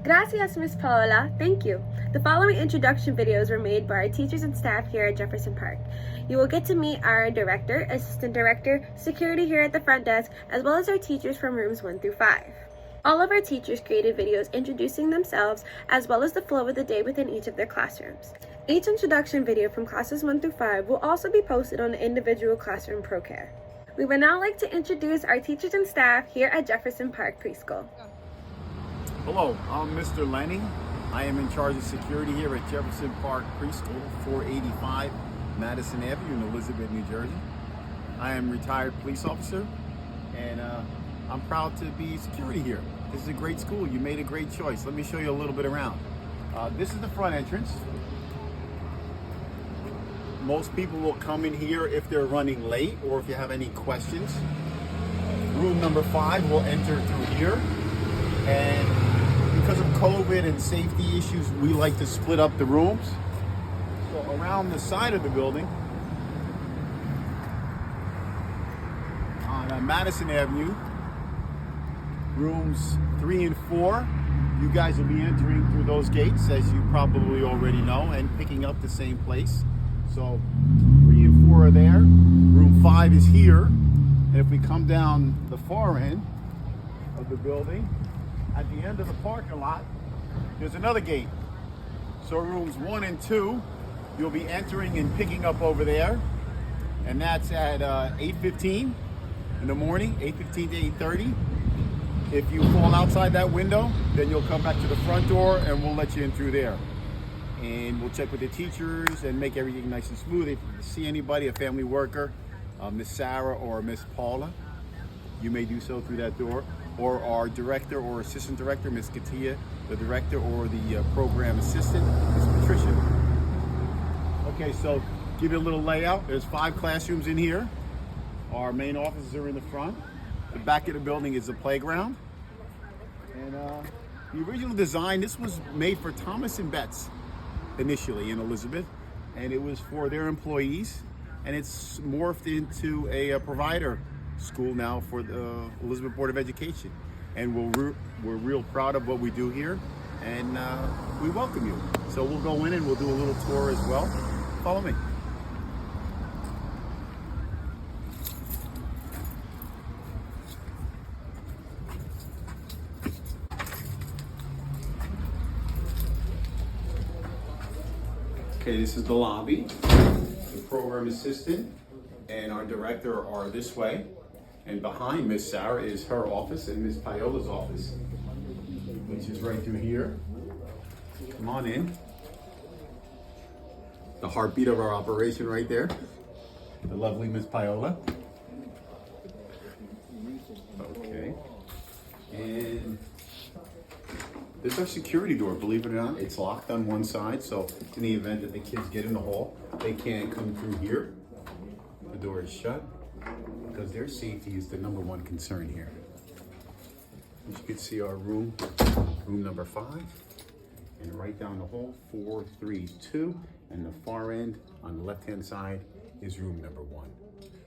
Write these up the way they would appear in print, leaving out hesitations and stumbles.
Gracias, Ms. Paola. Thank you. The following introduction videos were made by our teachers and staff here at Jefferson Park. You will get to meet our director, assistant director, security here at the front desk, as well as our teachers from rooms 1 through 5. All of our teachers created videos introducing themselves, as well as the flow of the day within each of their classrooms. Each introduction video from classes 1 through 5 will also be posted on the individual classroom ProCare. We would now like to introduce our teachers and staff here at Jefferson Park Preschool. Hello, I'm Mr. Lenning. I am in charge of security here at Jefferson Park Preschool, 485 Madison Avenue in Elizabeth, New Jersey. I am a retired police officer, and I'm proud to be security here. This is a great school. You made a great choice. Let me show you a little bit around. This is the front entrance. Most people will come in here if they're running late or if you have any questions. Room number 5 will enter through here. And because of COVID and safety issues, we like to split up the rooms. So around the side of the building, on Madison Avenue, rooms 3 and 4, you guys will be entering through those gates, as you probably already know, and picking up the same place. So 3 and 4 are there. Room 5 is here. And if we come down the far end of the building, at the end of the parking lot, there's another gate. So rooms 1 and 2, you'll be entering and picking up over there. And that's at 8:15 in the morning, 8:15 to 8:30. If you fall outside that window, then you'll come back to the front door and we'll let you in through there. And we'll check with the teachers and make everything nice and smooth. If you see anybody, a family worker, Miss Sarah or Miss Paula, you may do so through that door. Or our director or assistant director, Miss Katia, the director or the program assistant, Miss Patricia. Okay, so give you a little layout. There's 5 classrooms in here. Our main offices are in the front. The back of the building is the playground. And the original design, this was made for Thomas and Betts initially in Elizabeth, and it was for their employees, and it's morphed into a provider school now for the Elizabeth Board of Education. And we're real proud of what we do here, and we welcome you. So we'll go in and we'll do a little tour as well. Follow me. Okay, this is the lobby. The program assistant and our director are this way. And behind Miss Sarah is her office and Miss Paola's office, which is right through here. Come on in. The heartbeat of our operation right there. The lovely Miss Paola. Okay. And there's our security door, believe it or not. It's locked on one side, so in the event that the kids get in the hall, they can't come through here. The door is shut because their safety is the #1 concern here. As you can see, our room number 5, and right down the hall, 432, and the far end on the left-hand side is room number 1.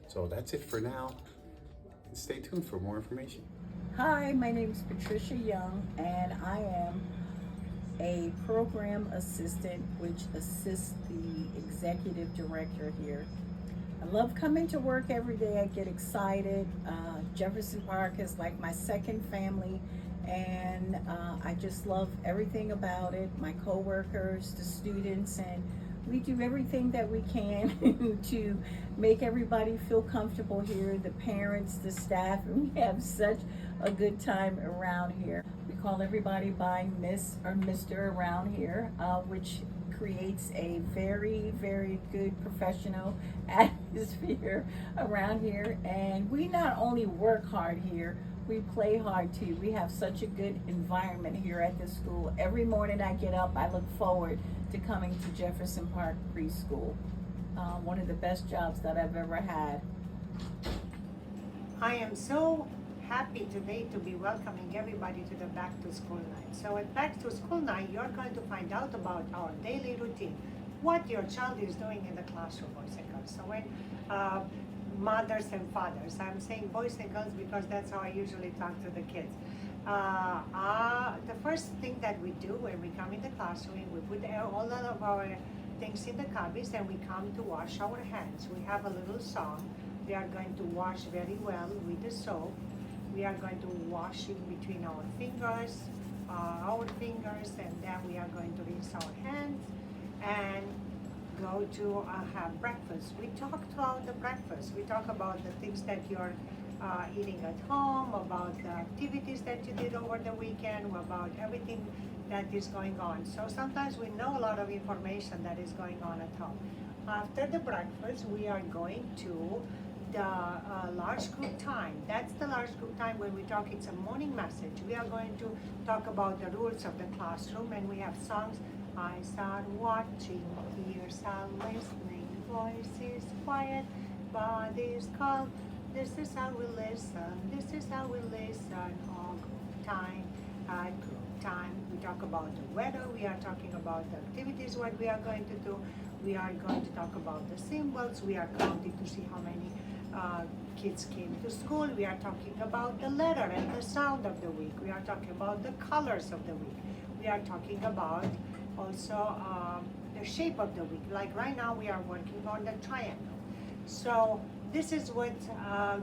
So that's it for now. Stay tuned for more information. Hi, my name is Patricia Young, and I am a program assistant which assists the executive director here. I love coming to work every day. I get excited. Jefferson Park is like my second family, and I just love everything about it. My coworkers, the students, and we do everything that we can to make everybody feel comfortable here, the parents, the staff, and we have such a good time around here. We call everybody by Miss or Mr. around here, which creates a very, very good professional atmosphere around here. And we not only work hard here, we play hard too. We have such a good environment here at this school. Every morning I get up, I look forward to coming to Jefferson Park Preschool. One of the best jobs that I've ever had. I am so happy today to be welcoming everybody to the Back to School Night. So at Back to School Night, you're going to find out about our daily routine, what your child is doing in the classroom, boys and girls. So when mothers and fathers, I'm saying boys and girls because that's how I usually talk to the kids. The first thing that we do when we come in the classroom, we put all of our things in the cubbies and we come to wash our hands. We have a little song. We are going to wash very well with the soap. We are going to wash in between our fingers, and then we are going to rinse our hands and go to have breakfast. We talk about the breakfast. We talk about the things that you're eating at home, about the activities that you did over the weekend, about everything that is going on. So sometimes we know a lot of information that is going on at home. After the breakfast, we are going to the large group time. That's the large group time when we talk, it's a morning message. We are going to talk about the rules of the classroom, and we have songs. Eyes are watching, ears are listening, voices quiet, bodies calm. This is how we listen, this is how we listen all time at group time. We talk about the weather, we are talking about the activities, what we are going to do. We are going to talk about the symbols. We are counting to see how many kids came to school. We are talking about the letter and the sound of the week. We are talking about the colors of the week. We are talking about also the shape of the week. Like right now we are working on the triangle. So this is what's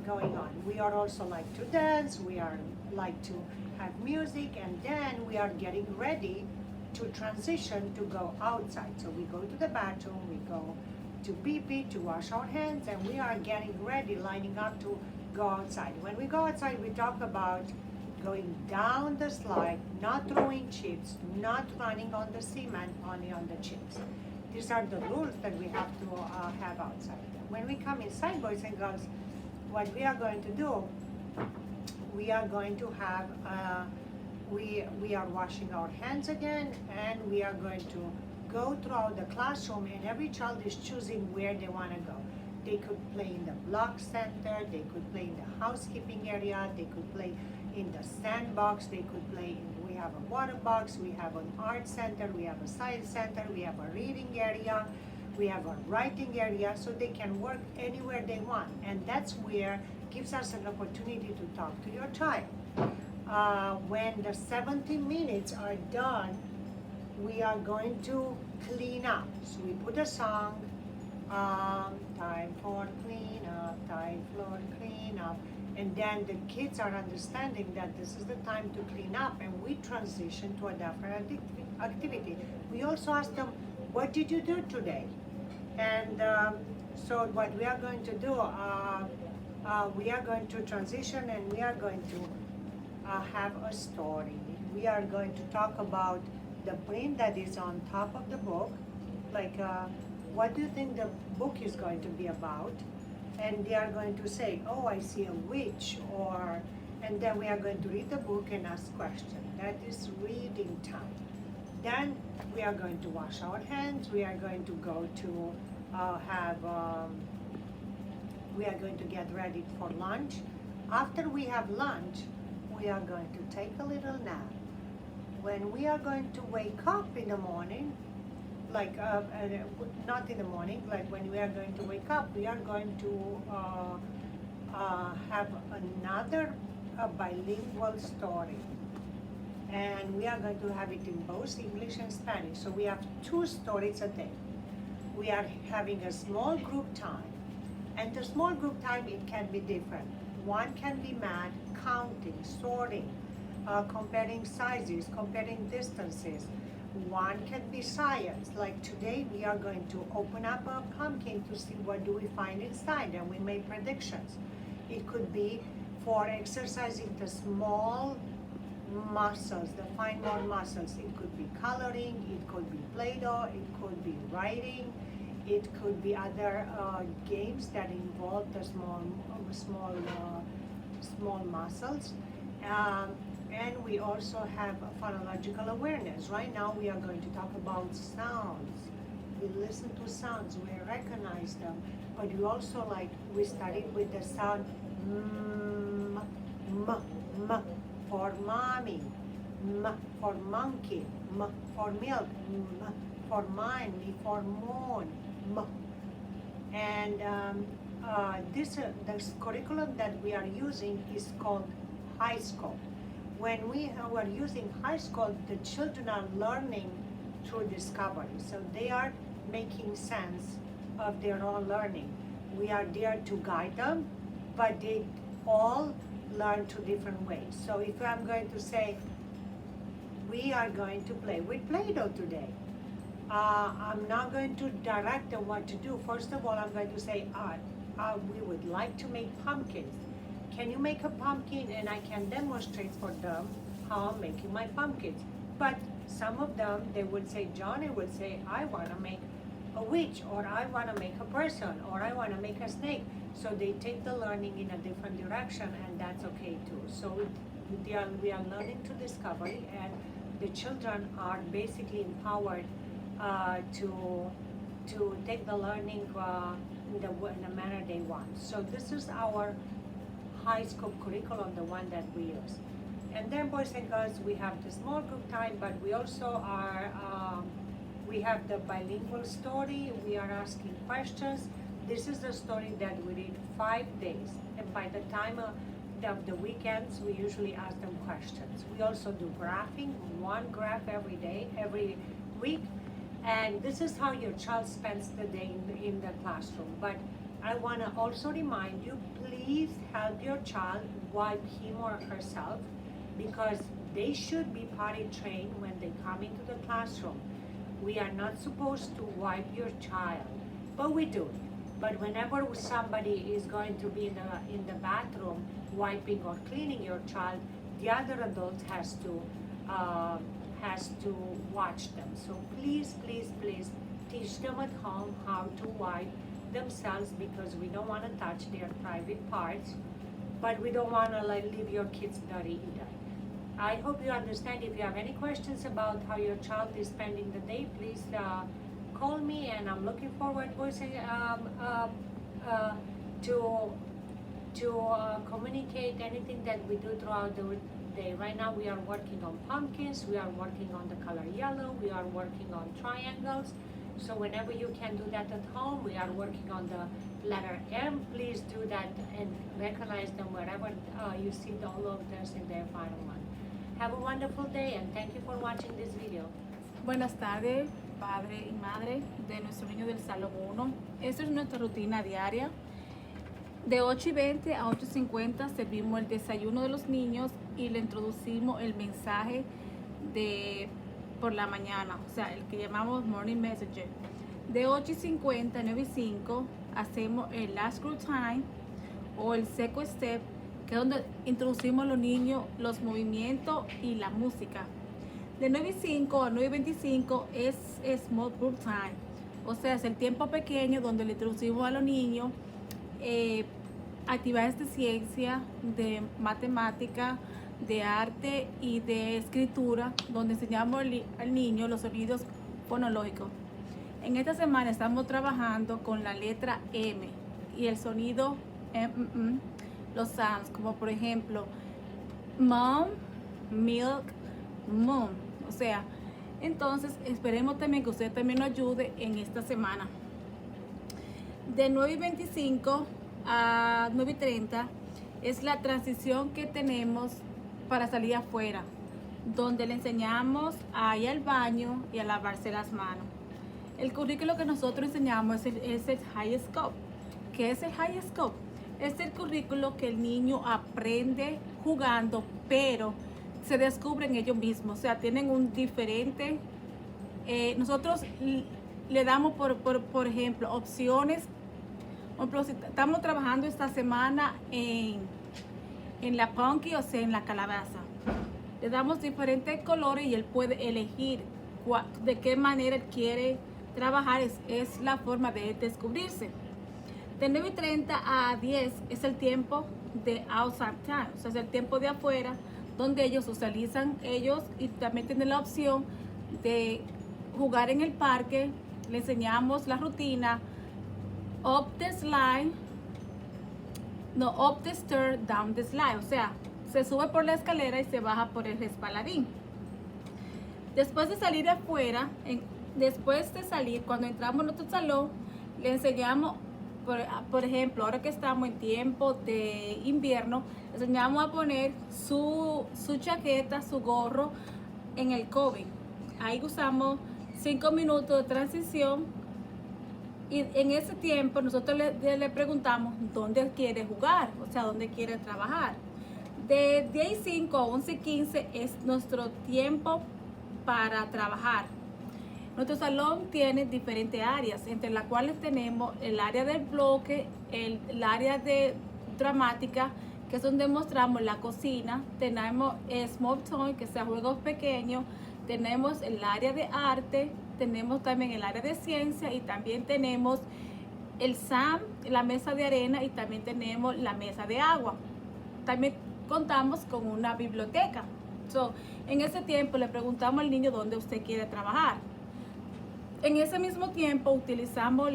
going on. We are also like to dance. We are like to have music, and then we are getting ready to transition to go outside. So we go to the bathroom, we go to pee to wash our hands, and we are getting ready, lining up to go outside. When we go outside, we talk about going down the slide, not throwing chips, not running on the cement, only on the chips. These are the rules that we have to have outside. When we come inside, boys and girls, what we are going to do, we are going to have we are washing our hands again, and we are going to go throughout the classroom, and every child is choosing where they want to go. They could play in the block center, they could play in the housekeeping area, they could play in the sandbox, they could play in, we have a water box, we have an art center, we have a science center, we have a reading area, we have a writing area, so they can work anywhere they want. And that's where gives us an opportunity to talk to your child. When the 70 minutes are done, we are going to clean up. So we put a song, time for clean up, time for clean up. And then the kids are understanding that this is the time to clean up, and we transition to a different activity. We also ask them, what did you do today? And so what we are going to do, we are going to transition, and we are going to have a story. We are going to talk about the print that is on top of the book, like what do you think the book is going to be about? And they are going to say, oh, I see a witch, or, and then we are going to read the book and ask questions. That is reading time. Then we are going to wash our hands. We are going to go to we are going to get ready for lunch. After we have lunch, we are going to take a little nap. When we are going to wake up in the morning, like not in the morning, like when we are going to wake up, we are going to have another bilingual story. And we are going to have it in both English and Spanish. So we have 2 stories a day. We are having a small group time. And the small group time, it can be different. One can be math, counting, sorting, comparing sizes, comparing distances. One can be science, like today we are going to open up a pumpkin to see what do we find inside, and we make predictions. It could be for exercising the small muscles, the fine motor muscles. It could be coloring, it could be Play-Doh, it could be writing, it could be other games that involve the small muscles. And we also have phonological awareness. Right now we are going to talk about sounds. We listen to sounds, we recognize them, but we also we studied with the sound m, for mommy, m for monkey, m for milk, m for mine, m for moon, m. And this curriculum that we are using is called high school. when we are using high school, the children are learning through discovery. So they are making sense of their own learning. We are there to guide them, but they all learn two different ways. So if I'm going to say, we are going to play with Play-Doh today, I'm not going to direct them what to do. First of all, I'm going to say, we would like to make pumpkins. Can you make a pumpkin? And I can demonstrate for them how I'm making my pumpkins. But some of them, they would say, Johnny would say, I want to make a witch, or I want to make a person, or I want to make a snake. So they take the learning in a different direction, and that's okay too. So we are learning to discovery, and the children are basically empowered to take the learning in the manner they want. So this is our high school curriculum, the one that we use. And then, boys and girls, we have the small group time, but we also are, we have the bilingual story. We are asking questions. This is the story that we read 5 days. And by the time of the weekends, we usually ask them questions. We also do graphing, 1 graph every day, every week. And this is how your child spends the day in the classroom. But I want to also remind you, please help your child wipe him or herself, because they should be potty trained when they come into the classroom. We are not supposed to wipe your child, but we do. But whenever somebody is going to be in the bathroom wiping or cleaning your child, the other adult has to watch them. So please, please, please teach them at home how to wipe themselves, because we don't want to touch their private parts, but we don't want to leave your kids dirty either. I hope you understand. If you have any questions about how your child is spending the day, please call me, and I'm looking forward to communicate anything that we do throughout the day. Right now we are working on pumpkins, we are working on the color yellow, we are working on triangles. So whenever you can do that at home, we are working on the letter M. Please do that and recognize them wherever you see all of this in their final one. Have a wonderful day, and thank you for watching this video. Buenas tardes, padre y madre de nuestro niño del Salón 1. Esta es nuestra rutina diaria. De 8:20 a 8:50 servimos el desayuno de los niños y le introducimos el mensaje de por la mañana, o sea, el que llamamos Morning Messenger. De 8:50 a 9:05 hacemos el Last Group Time o el Second Step, que es donde introducimos a los niños los movimientos y la música. De 9:05 a 9:25 es Small Group Time, o sea, es el tiempo pequeño donde le introducimos a los niños actividades de ciencia, de matemática, de arte y de escritura, donde enseñamos al niño los sonidos fonológicos. En esta semana estamos trabajando con la letra M y el sonido los sounds, como por ejemplo mom, milk, moon. O sea, entonces esperemos también que usted también nos ayude en esta semana. De 9:25 a 9:30 es la transición que tenemos para salir afuera, donde le enseñamos a ir al baño y a lavarse las manos. El currículo que nosotros enseñamos es el High Scope. ¿Qué es el High Scope? Es el currículo que el niño aprende jugando, pero se descubren ellos mismos. O sea, tienen un diferente... nosotros le damos, por ejemplo, opciones. Por ejemplo, si estamos trabajando esta semana en la punky, o sea, en la calabaza. Le damos diferentes colores y él puede elegir de qué manera él quiere trabajar. Es la forma de descubrirse. De 9:30 a 10 es el tiempo de outside time, o sea, es el tiempo de afuera, donde ellos socializan y también tienen la opción de jugar en el parque. Le enseñamos la rutina: up the slide, no, up the stair, down the slide. O sea, se sube por la escalera y se baja por el resbaladín. Después de salir afuera, cuando entramos en nuestro salón, le enseñamos Por ejemplo, ahora que estamos en tiempo de invierno, les enseñamos a poner su chaqueta, su gorro en el COVID. Ahí usamos 5 minutos de transición y en ese tiempo nosotros le preguntamos dónde quiere jugar, o sea, dónde quiere trabajar. De 10:05 a 11:15 es nuestro tiempo para trabajar. Nuestro salón tiene diferentes áreas, entre las cuales tenemos el área del bloque, el área de dramática, que es donde mostramos la cocina, tenemos small toy, que sea juegos pequeños, tenemos el área de arte, tenemos también el área de ciencia y también tenemos el SAM, la mesa de arena y también tenemos la mesa de agua. También contamos con una biblioteca. En ese tiempo le preguntamos al niño dónde usted quiere trabajar. En ese mismo tiempo utilizamos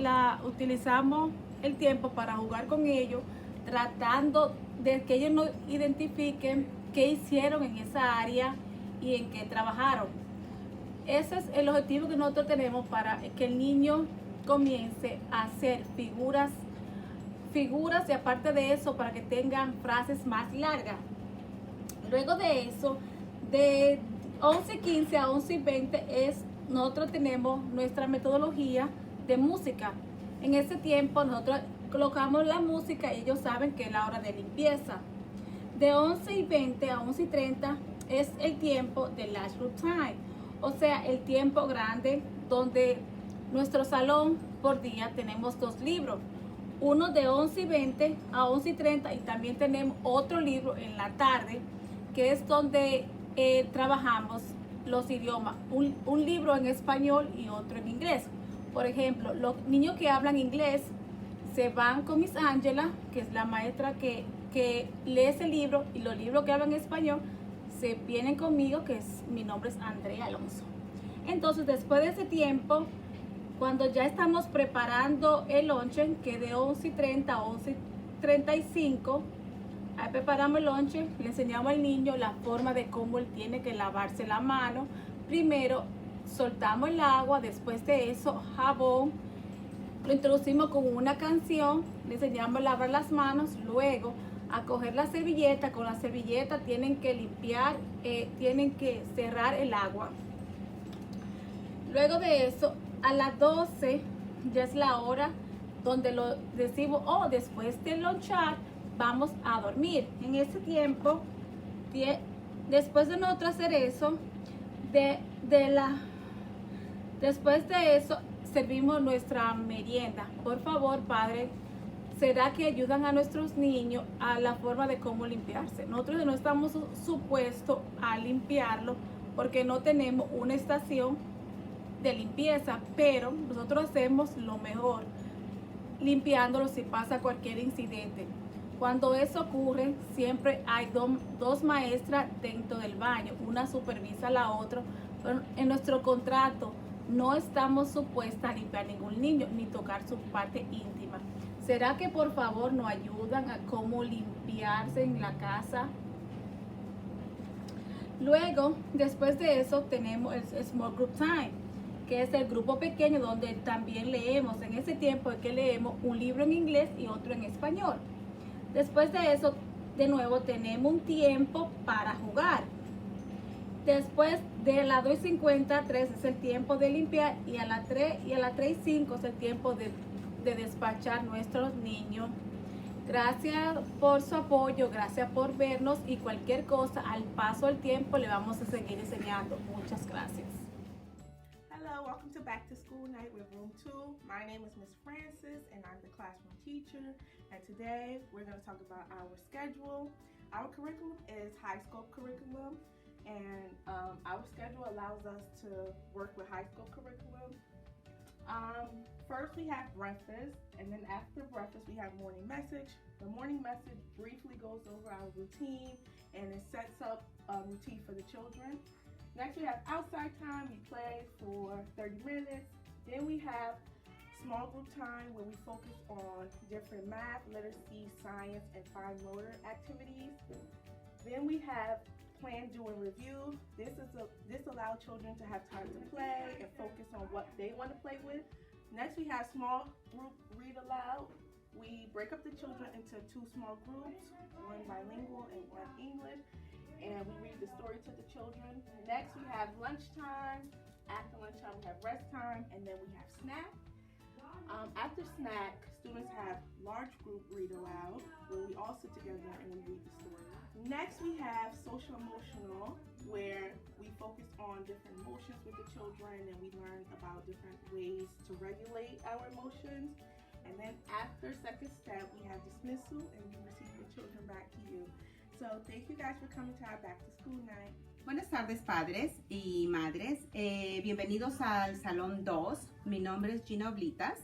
el tiempo para jugar con ellos, tratando de que ellos nos identifiquen qué hicieron en esa área y en qué trabajaron. Ese es el objetivo que nosotros tenemos para que el niño comience a hacer figuras y aparte de eso para que tengan frases más largas. Luego de eso, de 11:15 a 11:20 nosotros tenemos nuestra metodología de música. En ese tiempo nosotros colocamos la música y ellos saben que es la hora de limpieza. De 11:20 a 11:30 es el tiempo de Last Group Time, o sea, el tiempo grande donde nuestro salón por día tenemos 2 libros. Uno de 11:20 a 11:30 y también tenemos otro libro en la tarde que es donde trabajamos los idiomas, un libro en español y otro en inglés. Por ejemplo, los niños que hablan inglés se van con Miss Angela, que es la maestra que lee ese libro, y los libros que hablan español se vienen conmigo, mi nombre es Andrea Alonso. Entonces, después de ese tiempo, cuando ya estamos preparando el lunch, que de 11:30 a 11:35, ahí preparamos el lunch, le enseñamos al niño la forma de cómo él tiene que lavarse la mano. Primero soltamos el agua, después de eso jabón, lo introducimos con una canción, le enseñamos a lavar las manos, luego a coger la servilleta, con la servilleta tienen que limpiar, tienen que cerrar el agua. Luego de eso, a las 12 ya es la hora donde lo decimos, después de lonchar, vamos a dormir. En ese tiempo, después de nosotros hacer eso, después de eso, servimos nuestra merienda. Por favor, padre, ¿será que ayudan a nuestros niños a la forma de cómo limpiarse? Nosotros no estamos supuestos a limpiarlo porque no tenemos una estación de limpieza, pero nosotros hacemos lo mejor limpiándolo si pasa cualquier incidente. Cuando eso ocurre, siempre hay dos maestras dentro del baño, una supervisa a la otra, pero en nuestro contrato no estamos supuestas a limpiar ningún niño ni tocar su parte íntima. ¿Será que por favor nos ayudan a cómo limpiarse en la casa? Luego, después de eso, tenemos el Small Group Time, que es el grupo pequeño donde también leemos. En ese tiempo es que leemos un libro en inglés y otro en español. Después de eso, de nuevo, tenemos un tiempo para jugar. Después de las 2:50 a 3 es el tiempo de limpiar y a las 3:05 es el tiempo de despachar nuestros niños. Gracias por su apoyo, gracias por vernos y cualquier cosa, al paso del tiempo le vamos a seguir enseñando. Muchas gracias. Hello, welcome to Back to School Night with Room 2. My name is Miss Francis and I'm the classroom teacher. And today we're going to talk about our schedule. Our curriculum is high school curriculum, and our schedule allows us to work with high school curriculum. First we have breakfast, and then after breakfast we have morning message. The morning message briefly goes over our routine and it sets up a routine for the children. Next we have outside time. We play for 30 minutes. Then we have small group time where we focus on different math, literacy, science, and fine motor activities. Then we have plan, do, and review. This allows children to have time to play and focus on what they want to play with. Next we have small group read aloud. We break up the children into 2 small groups, one bilingual and one English, and we read the story to the children. Next, we have lunchtime. After lunchtime, we have rest time, and then we have snack. After snack, students have large group read aloud, where we all sit together and we read the story. Next, we have social emotional, where we focus on different emotions with the children, and we learn about different ways to regulate our emotions. And then after second step, we have dismissal, and we receive the children back to you. So thank you guys for coming to our back to school night. Buenas tardes, padres y madres. Bienvenidos al Salón 2. Mi nombre es Gina Oblitas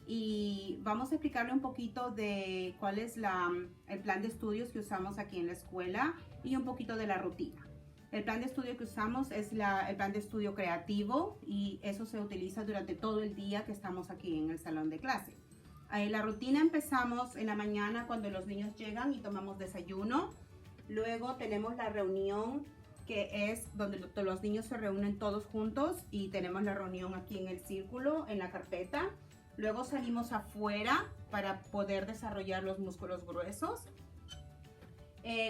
y vamos a explicarle un poquito de cuál es el plan de estudios que usamos aquí en la escuela y un poquito de la rutina. El plan de estudio que usamos es el plan de estudio creativo y eso se utiliza durante todo el día que estamos aquí en el salón de clase. La rutina empezamos en la mañana cuando los niños llegan y tomamos desayuno. Luego tenemos la reunión, que es donde los niños se reúnen todos juntos y tenemos la reunión aquí en el círculo, en la carpeta. Luego salimos afuera para poder desarrollar los músculos gruesos.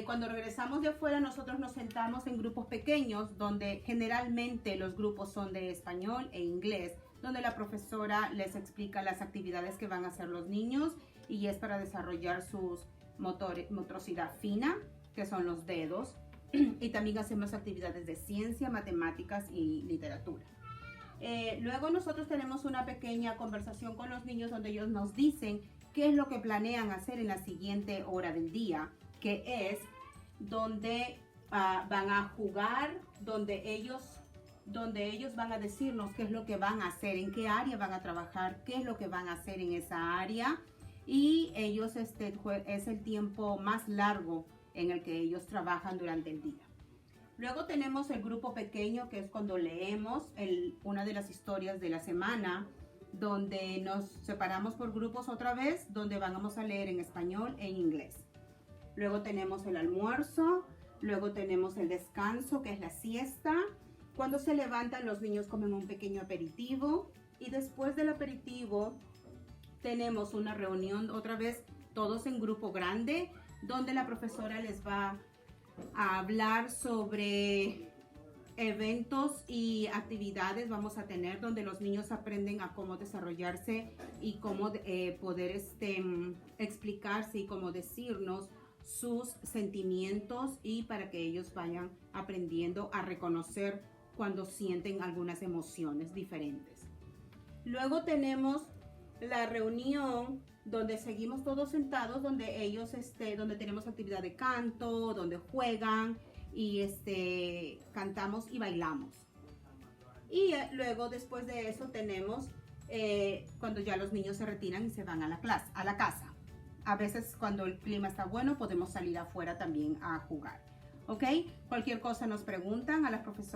Cuando regresamos de afuera, nosotros nos sentamos en grupos pequeños, donde generalmente los grupos son de español e inglés, donde la profesora les explica las actividades que van a hacer los niños y es para desarrollar sus motricidad fina, que son los dedos, y también hacemos actividades de ciencia, matemáticas y literatura. Luego nosotros tenemos una pequeña conversación con los niños donde ellos nos dicen qué es lo que planean hacer en la siguiente hora del día, que es donde van a jugar, donde ellos van a decirnos qué es lo que van a hacer, en qué área van a trabajar, qué es lo que van a hacer en esa área, y ellos es el tiempo más largo en el que ellos trabajan durante el día. Luego tenemos el grupo pequeño, que es cuando leemos una de las historias de la semana, donde nos separamos por grupos otra vez, donde vamos a leer en español e en inglés. Luego tenemos el almuerzo, luego tenemos el descanso, que es la siesta. Cuando se levantan, los niños comen un pequeño aperitivo y después del aperitivo tenemos una reunión otra vez, todos en grupo grande, donde la profesora les va a hablar sobre eventos y actividades vamos a tener, donde los niños aprenden a cómo desarrollarse y cómo poder explicarse y cómo decirnos sus sentimientos, y para que ellos vayan aprendiendo a reconocer cuando sienten algunas emociones diferentes. Luego tenemos la reunión donde seguimos todos sentados, donde ellos donde tenemos actividad de canto, donde juegan y cantamos y bailamos. Y luego después de eso tenemos cuando ya los niños se retiran y se van a la casa. A veces cuando el clima está bueno podemos salir afuera también a jugar. ¿Ok? Cualquier cosa nos preguntan a la profesora.